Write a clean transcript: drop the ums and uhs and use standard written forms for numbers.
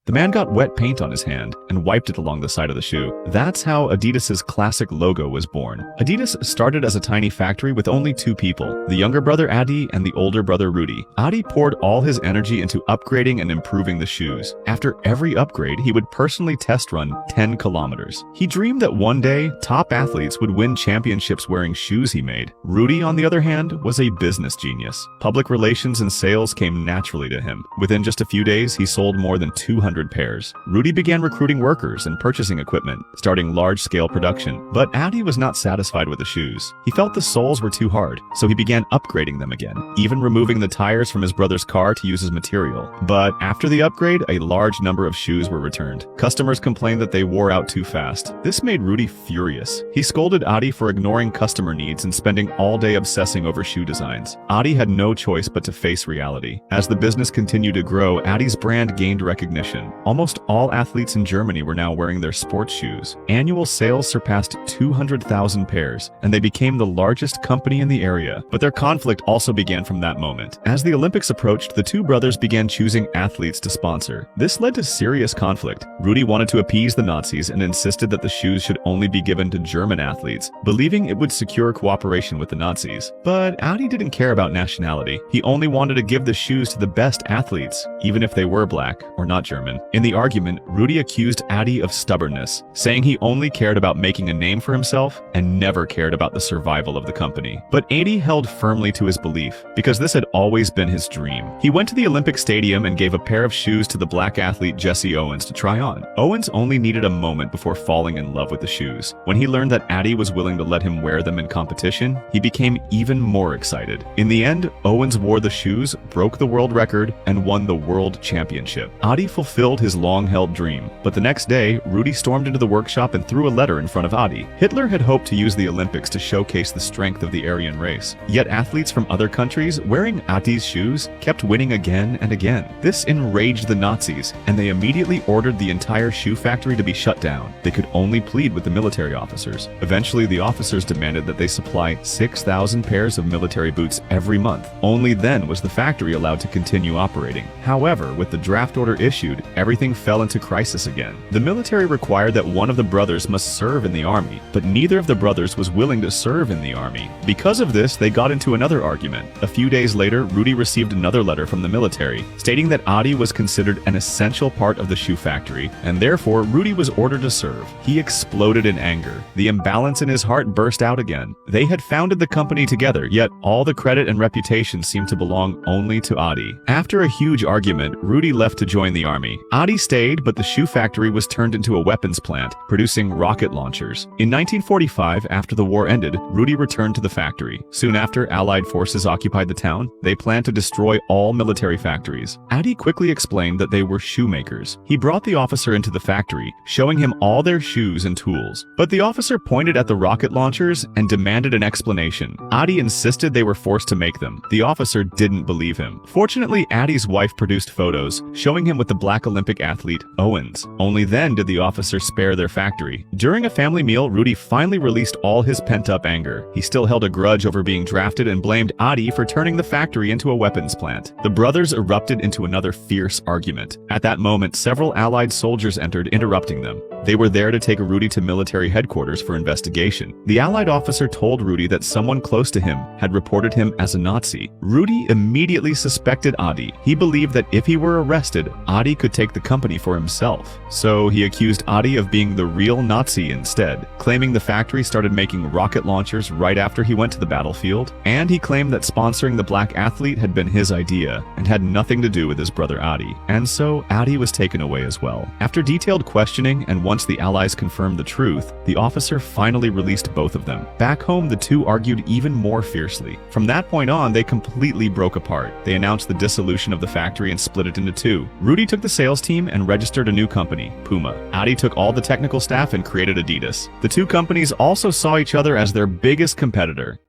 The man got wet paint on his hand and wiped it along the side of the shoe. That's how Adidas's classic logo was born. Adidas started as a tiny factory with only two people, the younger brother Adi and the older brother Rudy. Adi poured all his energy into upgrading and improving the shoes. After every upgrade, he would personally test run 10 kilometers. He dreamed that one day, top athletes would win championships wearing shoes he made. Rudy, on the other hand, was a business genius. Public relations and sales came naturally to him. Within just a few days, he sold more than 200 pairs. Rudy began recruiting workers and purchasing equipment, starting large-scale production. But Adi was not satisfied with the shoes. He felt the soles were too hard, so he began upgrading them again, even removing the tires from his brother's car to use as material. But after the upgrade, a large number of shoes were returned. Customers complained that they wore out too fast. This made Rudy furious. He scolded Adi for ignoring customer needs and spending all day obsessing over shoe designs. Adi had no choice but to face reality. As the business continued to grow, Adi's brand gained recognition. Almost all athletes in Germany were now wearing their sports shoes. Annual sales surpassed 200,000 pairs, and they became the largest company in the area. But their conflict also began from that moment. As the Olympics approached, the two brothers began choosing athletes to sponsor. This led to serious conflict. Rudy wanted to appease the Nazis and insisted that the shoes should only be given to German athletes, believing it would secure cooperation with the Nazis. But Adi didn't care about nationality. He only wanted to give the shoes to the best athletes, even if they were black or not German. In the argument, Rudy accused Adi of stubbornness, saying he only cared about making a name for himself and never cared about the survival of the company. But Adi held firmly to his belief, because this had always been his dream. He went to the Olympic Stadium and gave a pair of shoes to the black athlete Jesse Owens to try on. Owens only needed a moment before falling in love with the shoes. When he learned that Adi was willing to let him wear them in competition, he became even more excited. In the end, Owens wore the shoes, broke the world record, and won the world championship. Adi fulfilled his long-held dream, but the next day, Rudy stormed into the workshop and threw a letter in front of Adi. Hitler had hoped to use the Olympics to showcase the strength of the Aryan race, yet athletes from other countries wearing Adi's shoes kept winning again and again. This enraged the Nazis, and they immediately ordered the entire shoe factory to be shut down. They could only plead with the military officers. Eventually, the officers demanded that they supply 6,000 pairs of military boots every month. Only then was the factory allowed to continue operating. However, with the draft order issued, everything fell into crisis again. The military required that one of the brothers must serve in the army, but neither of the brothers was willing to serve in the army. Because of this, they got into another argument. A few days later, Rudy received another letter from the military, stating that Adi was considered an essential part of the shoe factory, and therefore Rudy was ordered to serve. He exploded in anger. The imbalance in his heart burst out again. They had founded the company together, yet all the credit and reputation seemed to belong only to Adi. After a huge argument, Rudy left to join the army. Adi stayed, but the shoe factory was turned into a weapons plant, producing rocket launchers. In 1945, after the war ended, Rudy returned to the factory. Soon after, Allied forces occupied the town. They planned to destroy all military factories. Adi quickly explained that they were shoemakers. He brought the officer into the factory, showing him all their shoes and tools. But the officer pointed at the rocket launchers and demanded an explanation. Adi insisted they were forced to make them. The officer didn't believe him. Fortunately, Adi's wife produced photos, showing him with the black Olympic athlete Owens. Only then did the officer spare their factory. During a family meal, Rudy finally released all his pent-up anger. He still held a grudge over being drafted and blamed Adi for turning the factory into a weapons plant. The brothers erupted into another fierce argument. At that moment, several Allied soldiers entered, interrupting them. They were there to take Rudy to military headquarters for investigation. The Allied officer told Rudy that someone close to him had reported him as a Nazi. Rudy immediately suspected Adi. He believed that if he were arrested, Adi could take the company for himself. So he accused Adi of being the real Nazi instead, claiming the factory started making rocket launchers right after he went to the battlefield, and he claimed that sponsoring the black athlete had been his idea and had nothing to do with his brother Adi. And so Adi was taken away as well. After detailed questioning and once the Allies confirmed the truth, the officer finally released both of them. Back home, the two argued even more fiercely. From that point on, they completely broke apart. They announced the dissolution of the factory and split it into two. Rudy took the sales team and registered a new company, Puma. Adi took all the technical staff and created Adidas. The two companies also saw each other as their biggest competitor.